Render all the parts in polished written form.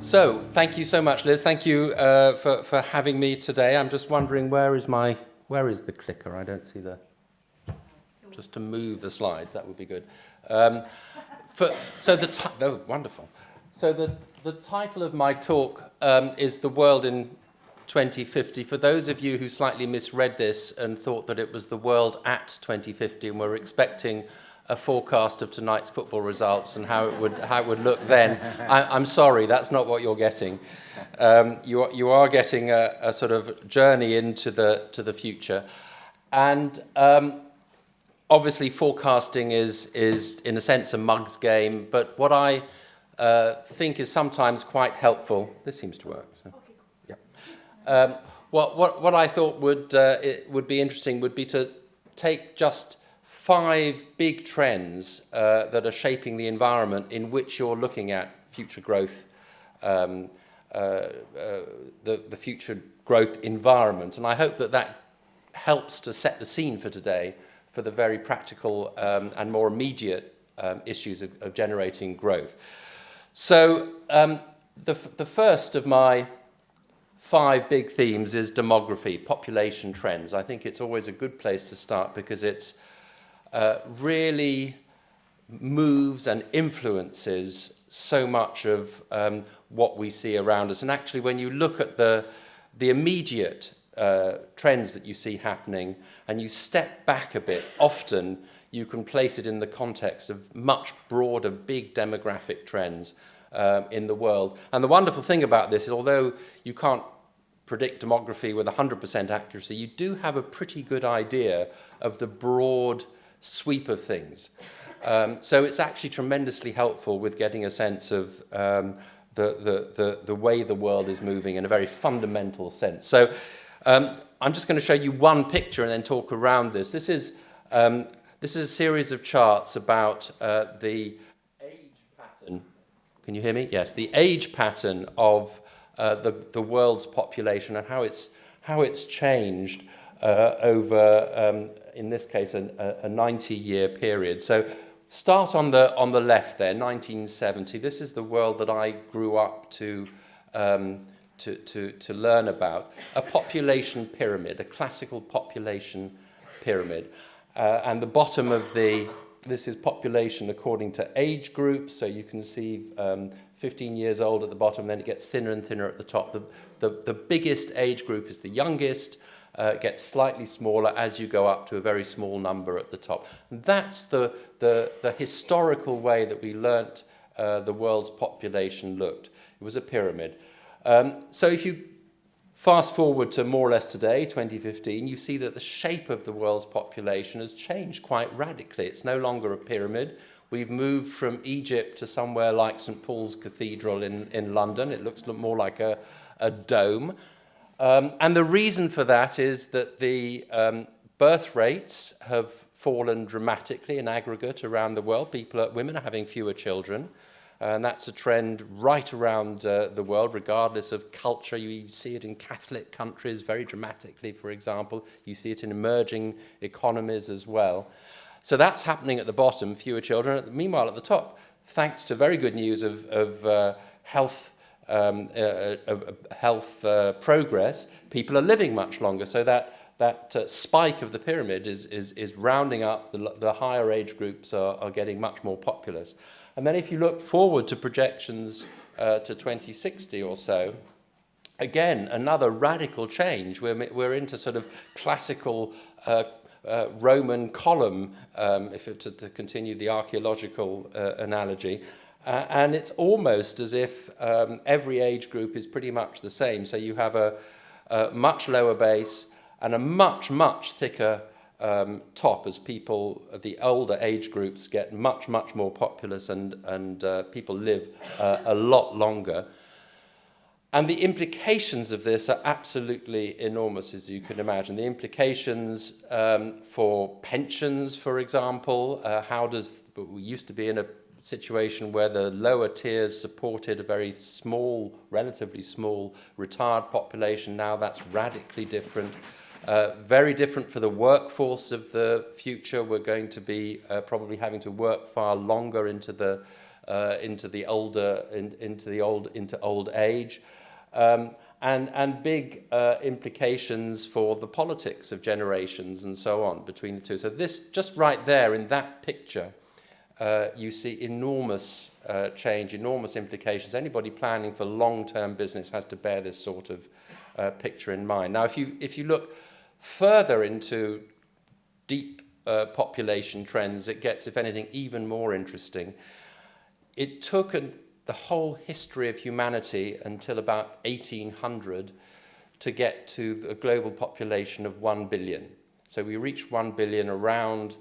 So, thank you so much, Liz. Thank you for having me today. I'm just wondering, where is the clicker? I don't see the... Just to move the slides, that would be good. Wonderful. So the title of my talk is The World in 2050. For those of you who slightly misread this and thought that it was the world at 2050 and were expecting a forecast of tonight's football results and how it would look then, I'm sorry, that's not what you're getting. You are getting a sort of journey into the future, and obviously forecasting is in a sense a mug's game. But what I think is sometimes quite helpful. This seems to work. So, yeah. What I thought would be interesting would be to take just 5 big trends that are shaping the environment in which you're looking at future growth, the future growth environment. And I hope that helps to set the scene for today for the very practical and more immediate issues of generating growth. So the first of my 5 big themes is demography, population trends. I think it's always a good place to start because it's really moves and influences so much of what we see around us. And actually, when you look at the immediate trends that you see happening and you step back a bit, often you can place it in the context of much broader, big demographic trends in the world. And the wonderful thing about this is, although you can't predict demography with 100% accuracy, you do have a pretty good idea of the broad sweep of things. So it's actually tremendously helpful with getting a sense of the way the world is moving in a very fundamental sense. So I'm just going to show you one picture and then talk around this. This is a series of charts about the age pattern. Can you hear me? Yes, the age pattern of the world's population and how it's changed over, in this case, a 90-year period. So start on the left there, 1970. This is the world that I grew up to learn about. A population pyramid, a classical population pyramid. And the bottom of this is population according to age groups. So you can see 15 years old at the bottom, then it gets thinner and thinner at the top. The biggest age group is the youngest. It gets slightly smaller as you go up to a very small number at the top. And that's the historical way that we learnt the world's population looked. It was a pyramid. So if you fast forward to more or less today, 2015, you see that the shape of the world's population has changed quite radically. It's no longer a pyramid. We've moved from Egypt to somewhere like St. Paul's Cathedral in London. It looks more like a dome. And the reason for that is that the birth rates have fallen dramatically in aggregate around the world. Women are having fewer children. And that's a trend right around the world, regardless of culture. You see it in Catholic countries very dramatically, for example. You see it in emerging economies as well. So that's happening at the bottom, fewer children. Meanwhile, at the top, thanks to very good news of health progress, people are living much longer. So that spike of the pyramid is rounding up. The higher age groups are getting much more populous. And then if you look forward to projections to 2060 or so, again, another radical change. We're into sort of classical Roman column, to continue the archaeological analogy. And it's almost as if every age group is pretty much the same. So you have a much lower base and a much, much thicker top as the older age groups get much, much more populous and people live a lot longer. And the implications of this are absolutely enormous, as you can imagine. The implications for pensions, for example, we used to be in a situation where the lower tiers supported a very small, relatively small retired population. Now that's radically different. Very different for the workforce of the future. We're going to be probably having to work far longer into the into old age, and big implications for the politics of generations and so on between the two. So this, just right there in that picture, you see enormous change, enormous implications. Anybody planning for long-term business has to bear this sort of picture in mind. Now, if you look further into deep population trends, it gets, if anything, even more interesting. It took the whole history of humanity until about 1800 to get to a global population of 1 billion. So we reached 1 billion around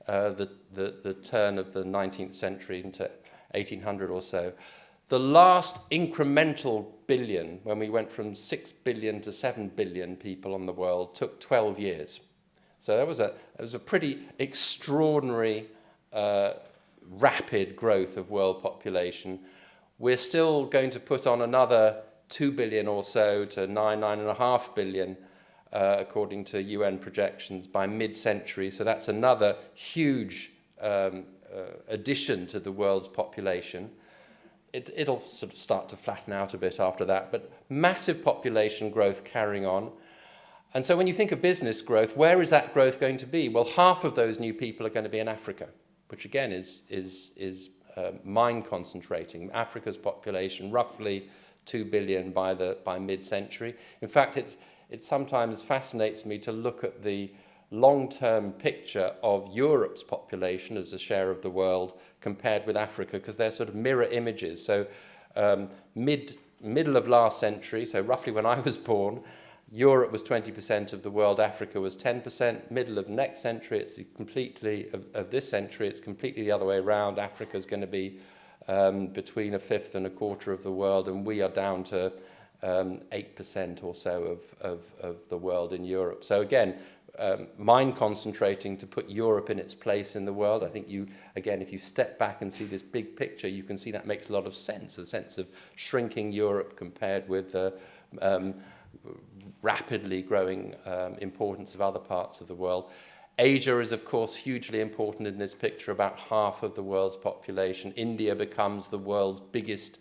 the turn of the 19th century into 1800 or so. The last incremental billion, when we went from 6 billion to 7 billion people on the world, took 12 years. So that was a pretty extraordinary, rapid growth of world population. We're still going to put on another 2 billion or so to 9.5 billion, according to UN projections, by mid-century. So that's another huge addition to the world's population. It'll sort of start to flatten out a bit after that, but massive population growth carrying on. And so when you think of business growth, where is that growth going to be? Well, half of those new people are going to be in Africa, which again is mind concentrating. Africa's population, roughly 2 billion by mid-century. In fact, it sometimes fascinates me to look at the long-term picture of Europe's population as a share of the world compared with Africa, because they're sort of mirror images. So middle of last century, so roughly when I was born, Europe was 20% of the world, Africa was 10%. Middle of next century, it's completely, of this century, it's completely the other way around. Africa's going to be between a fifth and a quarter of the world, and we are down to 8% or so of the world in Europe. So again, mind concentrating to put Europe in its place in the world. I think if you step back and see this big picture, you can see that makes a lot of sense, the sense of shrinking Europe compared with the rapidly growing importance of other parts of the world. Asia is, of course, hugely important in this picture, about half of the world's population. India becomes the world's biggest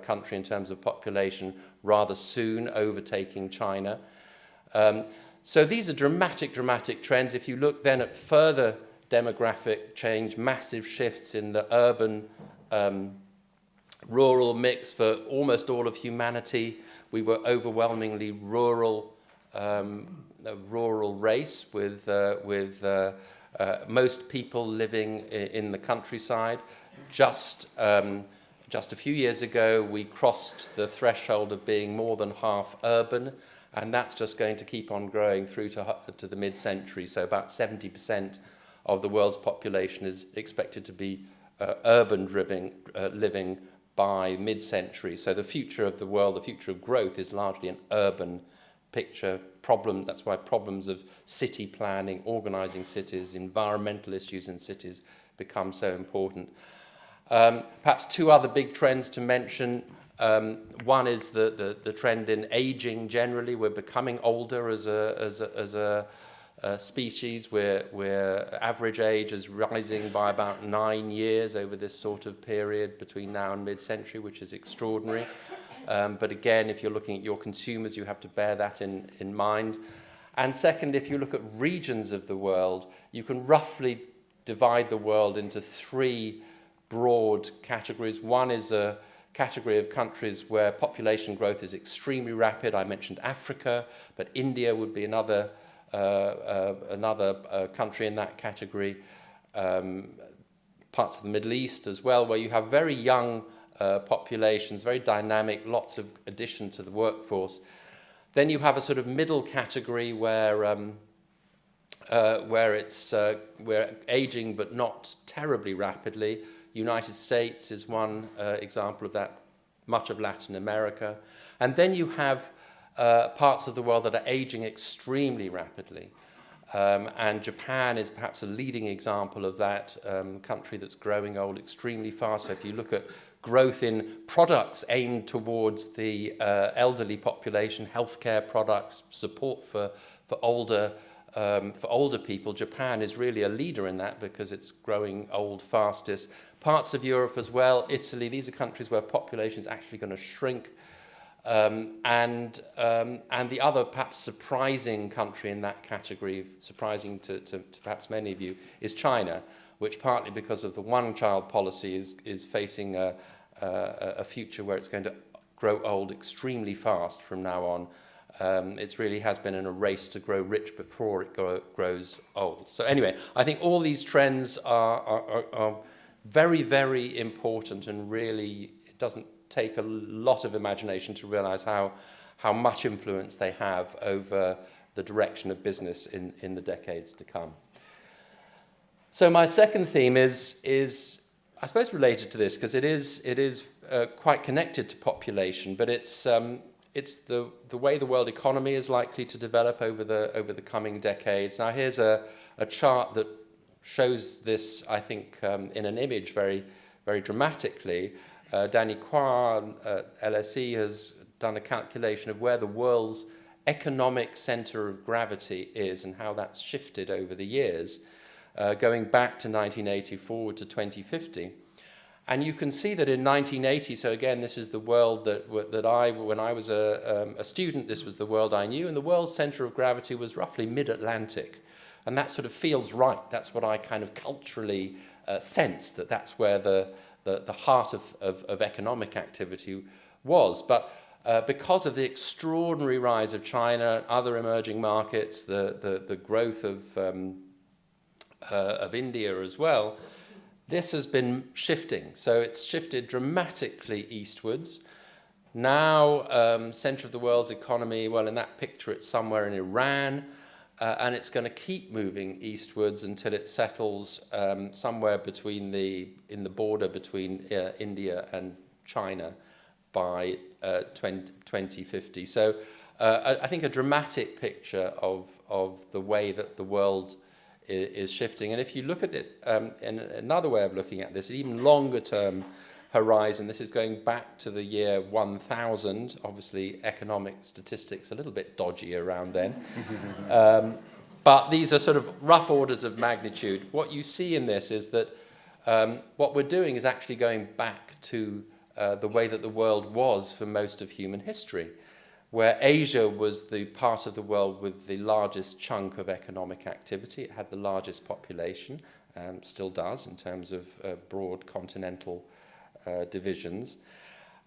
country in terms of population rather soon, overtaking China. So these are dramatic trends. If you look then at further demographic change, massive shifts in the urban rural mix for almost all of humanity. We were overwhelmingly rural race with most people living in the countryside. Just a few years ago, we crossed the threshold of being more than half urban, and that's just going to keep on growing through to the mid-century. So about 70% of the world's population is expected to be urban living by mid-century. So the future of the world, the future of growth, is largely an urban picture problem. That's why problems of city planning, organising cities, environmental issues in cities become so important. Perhaps two other big trends to mention. One is the trend in aging generally. We're becoming older as a species. Where average age is rising by about 9 years over this sort of period between now and mid-century, which is extraordinary. But again, if you're looking at your consumers, you have to bear that in mind. And second, if you look at regions of the world, you can roughly divide the world into three broad categories. One is a category of countries where population growth is extremely rapid. I mentioned Africa, but India would be another country in that category. Parts of the Middle East as well, where you have very young populations, very dynamic, lots of addition to the workforce. Then you have a sort of middle category where we're aging but not terribly rapidly. United States is one example of that, much of Latin America. And then you have parts of the world that are aging extremely rapidly. And Japan is perhaps a leading example of that, country that's growing old extremely fast. So if you look at growth in products aimed towards the elderly population, healthcare products, support for older For older people, Japan is really a leader in that because it's growing old fastest. Parts of Europe as well, Italy, these are countries where population is actually going to shrink. And the other perhaps surprising country in that category, surprising to perhaps many of you, is China, which partly because of the one-child policy is facing a future where it's going to grow old extremely fast from now on. It really has been in a race to grow rich before it grows old. So anyway, I think all these trends are very, very important, and really it doesn't take a lot of imagination to realize how much influence they have over the direction of business in the decades to come. So my second theme is I suppose related to this, because it is quite connected to population, but it's the way the world economy is likely to develop over the coming decades. Now here's a chart that shows this, I think, in an image very, very dramatically. Danny Quah at LSE has done a calculation of where the world's economic center of gravity is and how that's shifted over the years, going back to 1980 forward to 2050. And you can see that in 1980, so again, this is the world that when I was a student, this was the world I knew, and the world's center of gravity was roughly mid-Atlantic. And that sort of feels right. That's what I kind of culturally sense, that's where the heart of economic activity was. But because of the extraordinary rise of China, other emerging markets, the growth of India as well, this has been shifting. So it's shifted dramatically eastwards. Now, center of the world's economy, well, in that picture, it's somewhere in Iran, and it's going to keep moving eastwards until it settles somewhere in the border between India and China by 2050. So I think a dramatic picture of the way that the world is shifting. And if you look at it in another way of looking at this, an even longer term horizon, this is going back to the year 1000. Obviously, economic statistics a little bit dodgy around then. But these are sort of rough orders of magnitude. What you see in this is that what we're doing is actually going back to the way that the world was for most of human history, where Asia was the part of the world with the largest chunk of economic activity. It had the largest population, still does in terms of broad continental divisions.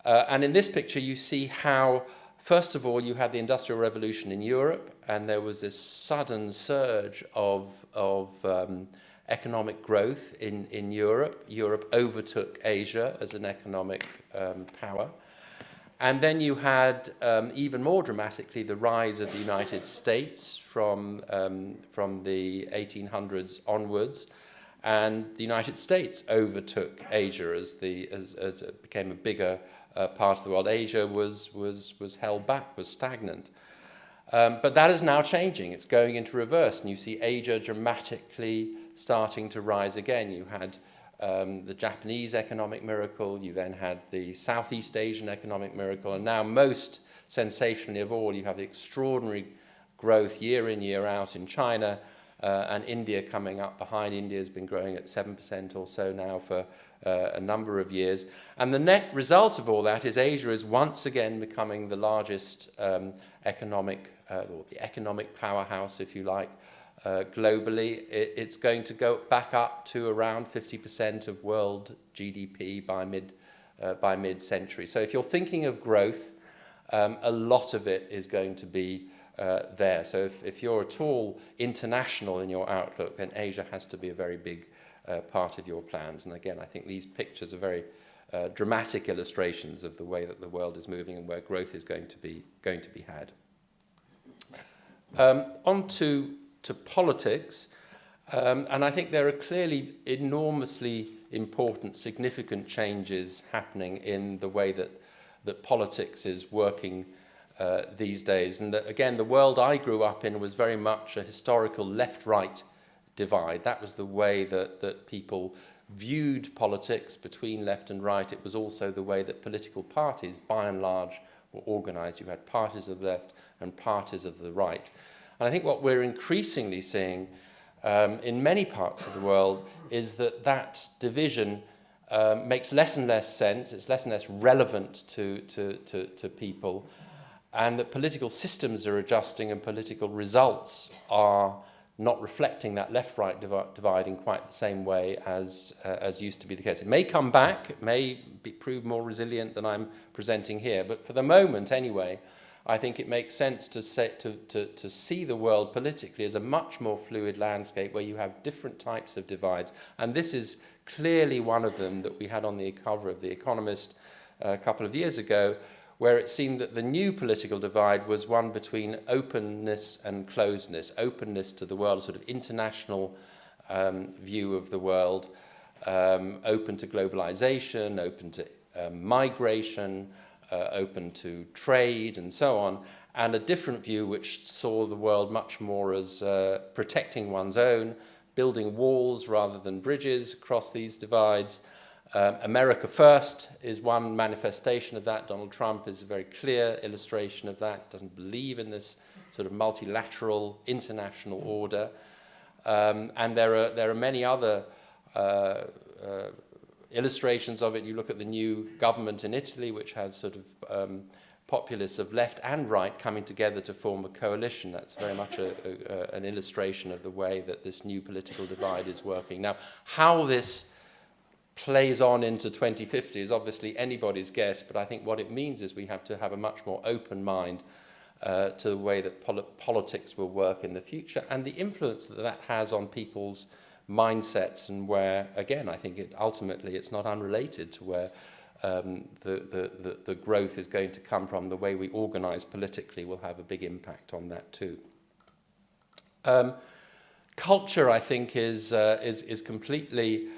And in this picture, you see how, first of all, you had the Industrial Revolution in Europe, and there was this sudden surge of economic growth in Europe. Europe overtook Asia as an economic power. And then you had, even more dramatically, the rise of the United States from the 1800s onwards, and the United States overtook Asia as it became a bigger part of the world. Asia was held back, was stagnant. But that is now changing. It's going into reverse, and you see Asia dramatically starting to rise again. You had the Japanese economic miracle, you then had the Southeast Asian economic miracle, and now most sensationally of all, you have the extraordinary growth year in, year out in China, and India coming up behind. India has been growing at 7% or so now for a number of years. And the net result of all that is Asia is once again becoming the largest economic, or the economic powerhouse, if you like, globally. It's going to go back up to around 50% of world GDP by mid-century. So if you're thinking of growth, a lot of it is going to be there. So if you're at all international in your outlook, then Asia has to be a very big part of your plans. And again, I think these pictures are very dramatic illustrations of the way that the world is moving and where growth is going to be had. On to politics, and I think there are clearly enormously important, significant changes happening in the way that politics is working these days. And that, again, the world I grew up in was very much a historical left-right divide. That was the way that people viewed politics between left and right. It was also the way that political parties, by and large, were organized. You had parties of the left and parties of the right. And I think what we're increasingly seeing in many parts of the world is that that division makes less and less sense, it's less and less relevant to people, and that political systems are adjusting and political results are not reflecting that left-right divide in quite the same way as used to be the case. It may come back, it may prove more resilient than I'm presenting here, but for the moment anyway, I think it makes sense to see the world politically as a much more fluid landscape where you have different types of divides. And this is clearly one of them that we had on the cover of The Economist a couple of years ago, where it seemed that the new political divide was one between openness and closedness, openness to the world, a sort of international view of the world, open to globalization, open to migration, open to trade and so on, and a different view which saw the world much more as protecting one's own, building walls rather than bridges across these divides. America first is one manifestation of that. Donald Trump is a very clear illustration of that. He doesn't believe in this sort of multilateral international order. And there are many other illustrations of it. You look at the new government in Italy, which has sort of populists of left and right coming together to form a coalition. That's very much an illustration of the way that this new political divide is working. Now, how this plays on into 2050 is obviously anybody's guess, but I think what it means is we have to have a much more open mind to the way that politics will work in the future and the influence that that has on people's mindsets, and where, again, I think ultimately it's not unrelated to where the growth is going to come from. The way we organise politically will have a big impact on that too. Culture, I think, is completely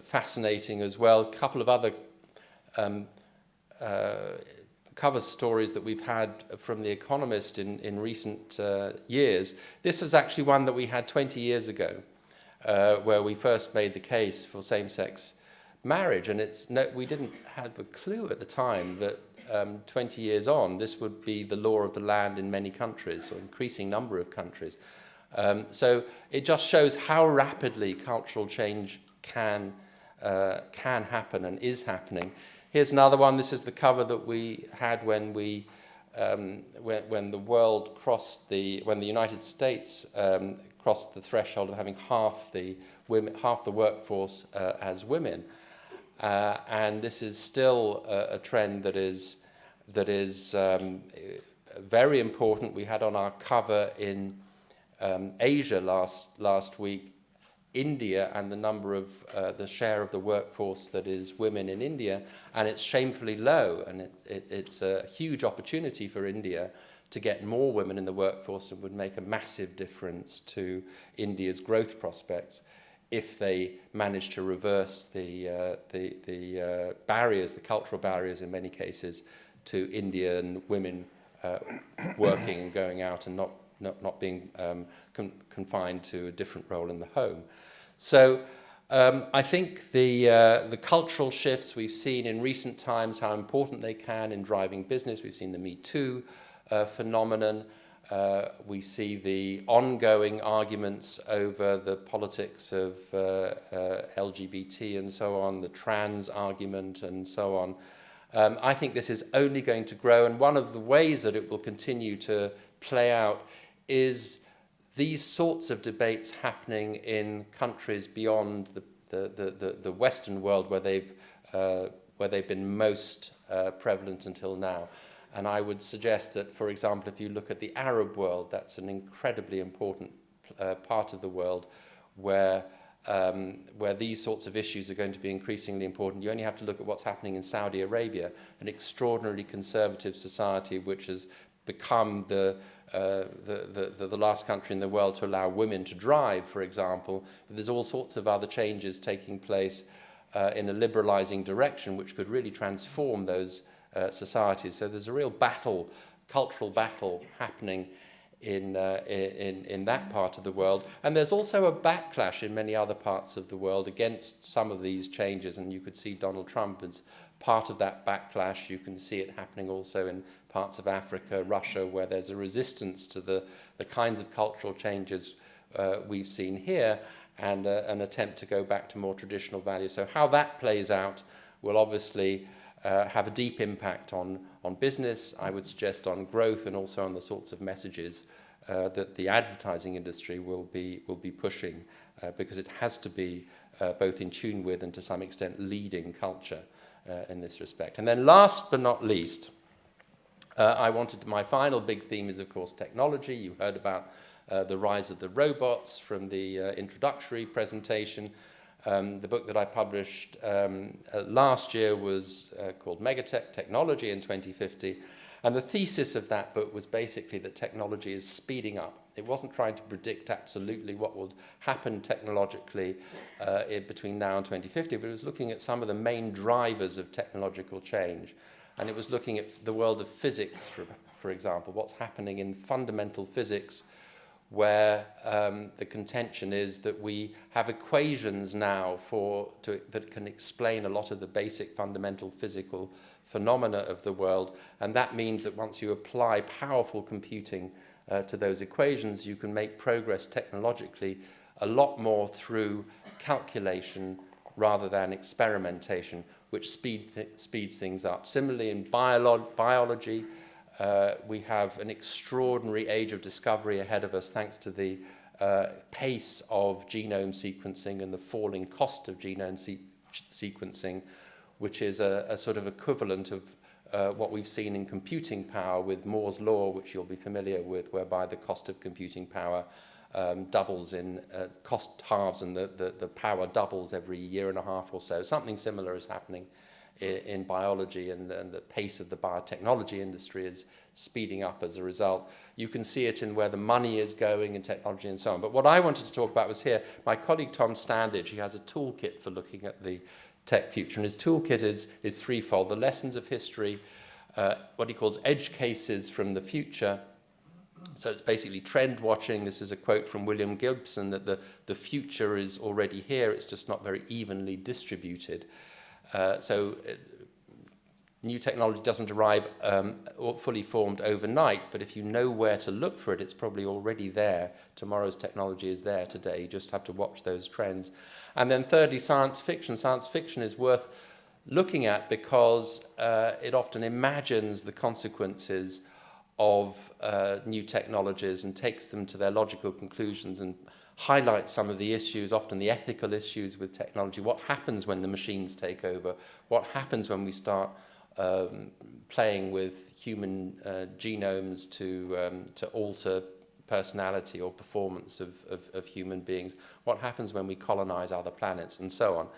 fascinating as well. A couple of other cover stories that we've had from The Economist in recent years. This is actually one that we had 20 years ago, where we first made the case for same-sex marriage, and we didn't have a clue at the time that 20 years on, this would be the law of the land in many countries, or increasing number of countries. So it just shows how rapidly cultural change can happen and is happening. Here's another one. This is the cover that we had when the world when the United States crossed the threshold of having half the workforce as women, and this is still a trend that is very important. We had on our cover in Asia last week, India, and the number of the share of the workforce that is women in India, and it's shamefully low, and it's a huge opportunity for India to get more women in the workforce, and would make a massive difference to India's growth prospects if they manage to reverse the barriers, the cultural barriers in many cases, to Indian women working and going out and not being confined to a different role in the home. So I think the cultural shifts we've seen in recent times, how important they can in driving business. We've seen the Me Too phenomenon. We see the ongoing arguments over the politics of LGBT and so on, the trans argument and so on. I think this is only going to grow, and one of the ways that it will continue to play out is these sorts of debates happening in countries beyond the Western world, where they've been most prevalent until now. And I would suggest that, for example, if you look at the Arab world, that's an incredibly important part of the world where these sorts of issues are going to be increasingly important. You only have to look at what's happening in Saudi Arabia, an extraordinarily conservative society which has become the last country in the world to allow women to drive, for example. But there's all sorts of other changes taking place in a liberalizing direction which could really transform those societies. So there's a real battle, cultural battle happening in that part of the world. And there's also a backlash in many other parts of the world against some of these changes, and you could see Donald Trump as part of that backlash. You can see it happening also in parts of Africa, Russia, where there's a resistance to the kinds of cultural changes we've seen here, and an attempt to go back to more traditional values. So how that plays out will obviously have a deep impact on business, I would suggest on growth, and also on the sorts of messages that the advertising industry will be pushing, because it has to be both in tune with and to some extent leading culture in this respect. And then last but not least, my final big theme is, of course, technology. You heard about the rise of the robots from the introductory presentation. The book that I published last year was called Megatech, Technology in 2050. And the thesis of that book was basically that technology is speeding up. It wasn't trying to predict absolutely what would happen technologically between now and 2050, but it was looking at some of the main drivers of technological change. And it was looking at the world of physics, for example, what's happening in fundamental physics, where the contention is that we have equations now that can explain a lot of the basic fundamental physical phenomena of the world, and that means that once you apply powerful computing to those equations, you can make progress technologically a lot more through calculation rather than experimentation, which speeds things up. Similarly, in biology, we have an extraordinary age of discovery ahead of us, thanks to the pace of genome sequencing and the falling cost of genome sequencing, which is a sort of equivalent of what we've seen in computing power with Moore's law, which you'll be familiar with, whereby the cost of computing power doubles cost halves and the power doubles every year and a half or so. Something similar is happening in biology, and the pace of the biotechnology industry is speeding up as a result. You can see it in where the money is going in technology and so on. But what I wanted to talk about was here, my colleague Tom Standage, he has a toolkit for looking at the tech future, and his toolkit is threefold: the lessons of history, what he calls edge cases from the future. So it's basically trend watching. This is a quote from William Gibson, that the future is already here, it's just not very evenly distributed. New technology doesn't arrive fully formed overnight, but if you know where to look for it, it's probably already there. Tomorrow's technology is there today. You just have to watch those trends. And then thirdly, science fiction. Science fiction is worth looking at because it often imagines the consequences of new technologies and takes them to their logical conclusions and highlights some of the issues, often the ethical issues with technology. What happens when the machines take over? What happens when we start playing with human genomes to alter personality or performance of human beings? What happens when we colonize other planets, and so on?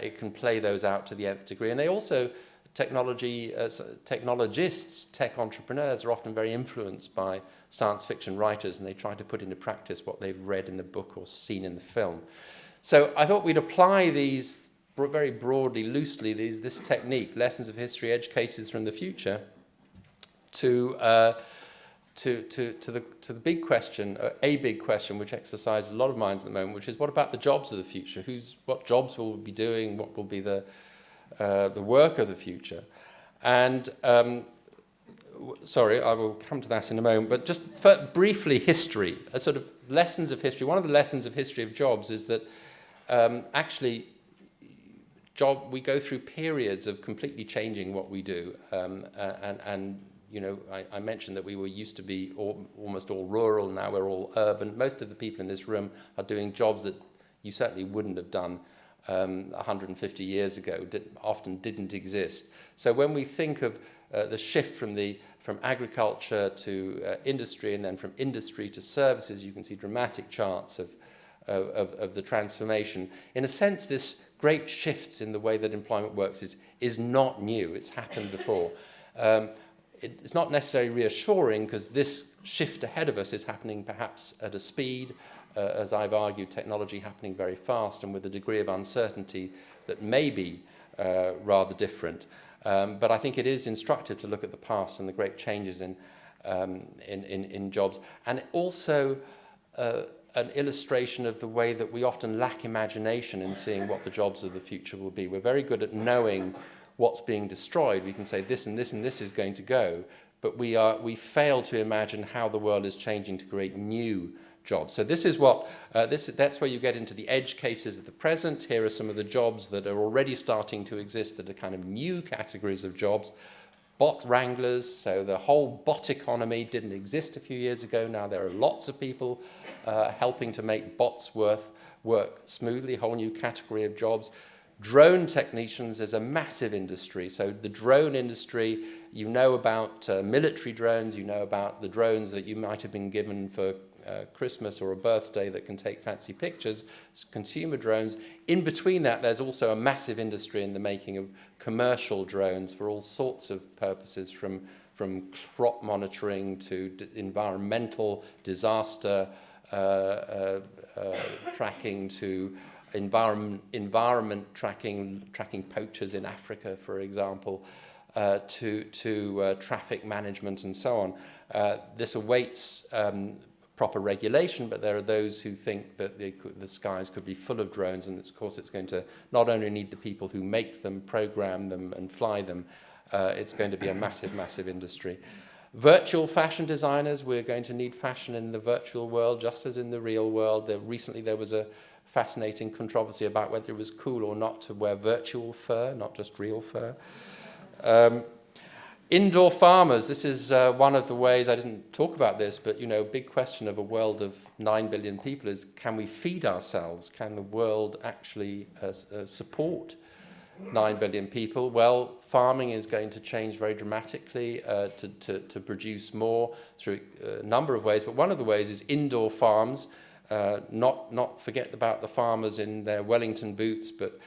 It can play those out to the nth degree. And they also, technologists, tech entrepreneurs are often very influenced by science fiction writers, and they try to put into practice what they've read in the book or seen in the film. So I thought we'd apply these very broadly, loosely, this technique, lessons of history, edge cases from the future, to the big question, a big question which exercises a lot of minds at the moment, which is, what about the jobs of the future? What jobs will we be doing? What will be the work of the future? And sorry, I will come to that in a moment, but just briefly, history, a sort of lessons of history. One of the lessons of history of jobs is that actually we go through periods of completely changing what we do, and you know, I mentioned that we used to be almost all rural, now we're all urban. Most of the people in this room are doing jobs that you certainly wouldn't have done 150 years ago, often didn't exist. So when we think of the shift from agriculture to industry, and then from industry to services, you can see dramatic charts of the transformation. In a sense, this great shifts in the way that employment works is not new. It's happened before. It's not necessarily reassuring, because this shift ahead of us is happening perhaps at a speed, as I've argued, technology happening very fast and with a degree of uncertainty that may be rather different. But I think it is instructive to look at the past and the great changes in in jobs, and also an illustration of the way that we often lack imagination in seeing what the jobs of the future will be. We're very good at knowing what's being destroyed. We can say this and this and this is going to go, but we fail to imagine how the world is changing to create new jobs. So this is what that's where you get into the edge cases of the present. Here are some of the jobs that are already starting to exist that are kind of new categories of jobs. Bot wranglers, so the whole bot economy didn't exist a few years ago. Now there are lots of people helping to make bots work smoothly, a whole new category of jobs. Drone technicians is a massive industry. So the drone industry, you know about military drones, you know about the drones that you might have been given for Christmas or a birthday that can take fancy pictures, it's consumer drones. In between that, there's also a massive industry in the making of commercial drones for all sorts of purposes, from crop monitoring to environmental disaster tracking to environment tracking poachers in Africa, for example, to traffic management and so on. This awaits proper regulation, but there are those who think that the skies could be full of drones, and of course it's going to not only need the people who make them, program them and fly them, it's going to be a massive, massive industry. Virtual fashion designers, we're going to need fashion in the virtual world just as in the real world. Recently there was a fascinating controversy about whether it was cool or not to wear virtual fur, not just real fur. Indoor farmers, this is one of the ways, I didn't talk about this, but a big question of a world of 9 billion people is, can we feed ourselves? Can the world actually support 9 billion people? Well, farming is going to change very dramatically to produce more through a number of ways, but one of the ways is indoor farms. Not forget about the farmers in their Wellington boots, but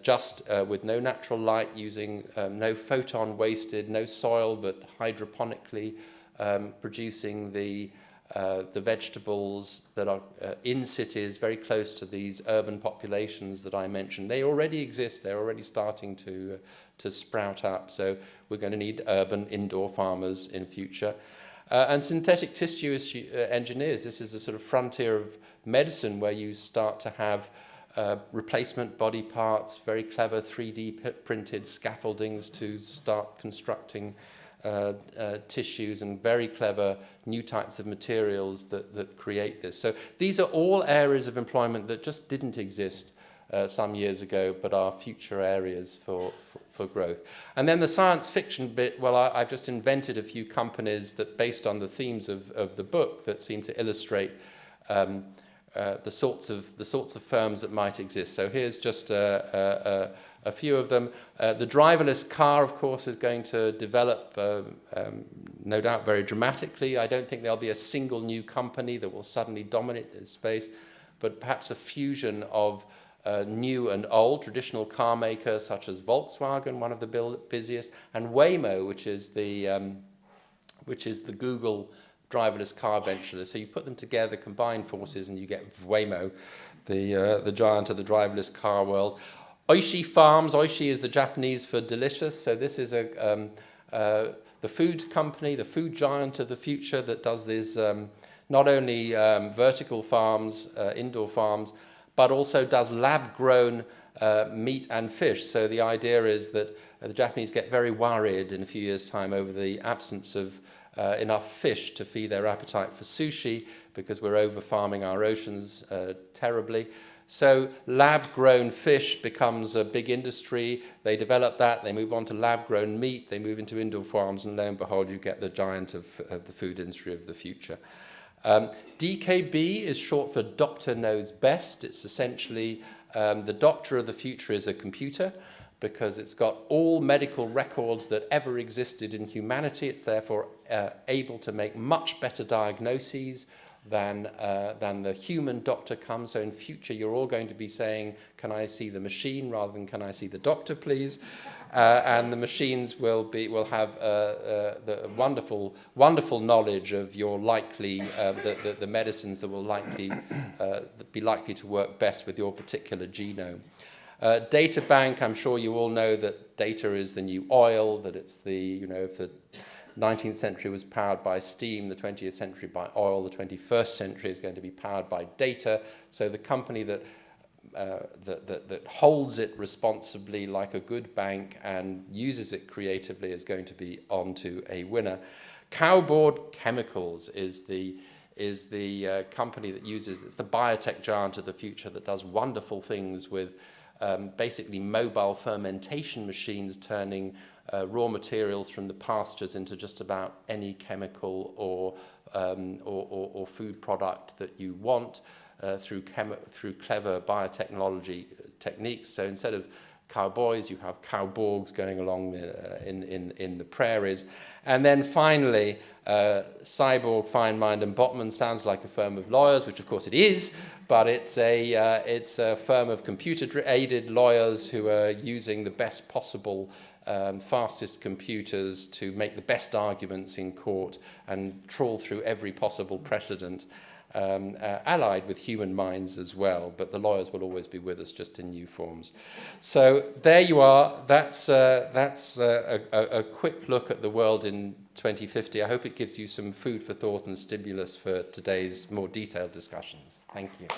just with no natural light, using no photon wasted, no soil, but hydroponically producing the vegetables that are in cities very close to these urban populations that I mentioned. They already exist. They're already starting to sprout up. So we're going to need urban indoor farmers in future. And synthetic tissue engineers. This is a sort of frontier of medicine where you start to have replacement body parts, very clever 3D printed scaffoldings to start constructing tissues, and very clever new types of materials that create this. So these are all areas of employment that just didn't exist some years ago, but are future areas for growth. And then the science fiction bit, well, I've just invented a few companies that, based on the themes of the book, that seem to illustrate the sorts of firms that might exist. So here's just a few of them. The driverless car, of course, is going to develop, no doubt, very dramatically. I don't think there'll be a single new company that will suddenly dominate this space, but perhaps a fusion of new and old traditional car makers such as Volkswagen, one of the busiest, and Waymo, which is the Google driverless car venture. So you put them together, combine forces, and you get Waymo, the giant of the driverless car world. Oshi Farms. Oshi is the Japanese for delicious. So this is the food company, the food giant of the future that does these not only vertical farms, indoor farms, but also does lab-grown meat and fish. So the idea is that the Japanese get very worried in a few years' time over the absence of enough fish to feed their appetite for sushi, because we're over-farming our oceans terribly. So lab-grown fish becomes a big industry. They develop that, they move on to lab-grown meat, they move into indoor farms, and lo and behold, you get the giant of the food industry of the future. DKB is short for Doctor Knows Best. It's essentially the doctor of the future is a computer, because it's got all medical records that ever existed in humanity. It's therefore able to make much better diagnoses than the human doctor comes. So in future, you're all going to be saying, "Can I see the machine?" rather than "Can I see the doctor, please?" And the machines will have the wonderful knowledge of your likely the medicines that will be likely to work best with your particular genome. Data bank. I'm sure you all know that data is the new oil. That it's if the 19th century was powered by steam, the 20th century by oil, the 21st century is going to be powered by data. So the company that that holds it responsibly like a good bank and uses it creatively is going to be onto a winner. Cowboard Chemicals is the company that uses, it's the biotech giant of the future that does wonderful things with basically mobile fermentation machines turning raw materials from the pastures into just about any chemical or food product that you want through clever biotechnology techniques. So instead of cowboys, you have cowborgs going along in the prairies. And then finally, Cyborg, Feinmind and Botman sounds like a firm of lawyers, which of course it is, but it's a firm of computer-aided lawyers who are using the best possible fastest computers to make the best arguments in court and trawl through every possible precedent, allied with human minds as well, but the lawyers will always be with us, just in new forms. So there you are. That's a quick look at the world in 2050. I hope it gives you some food for thought and stimulus for today's more detailed discussions. Thank you.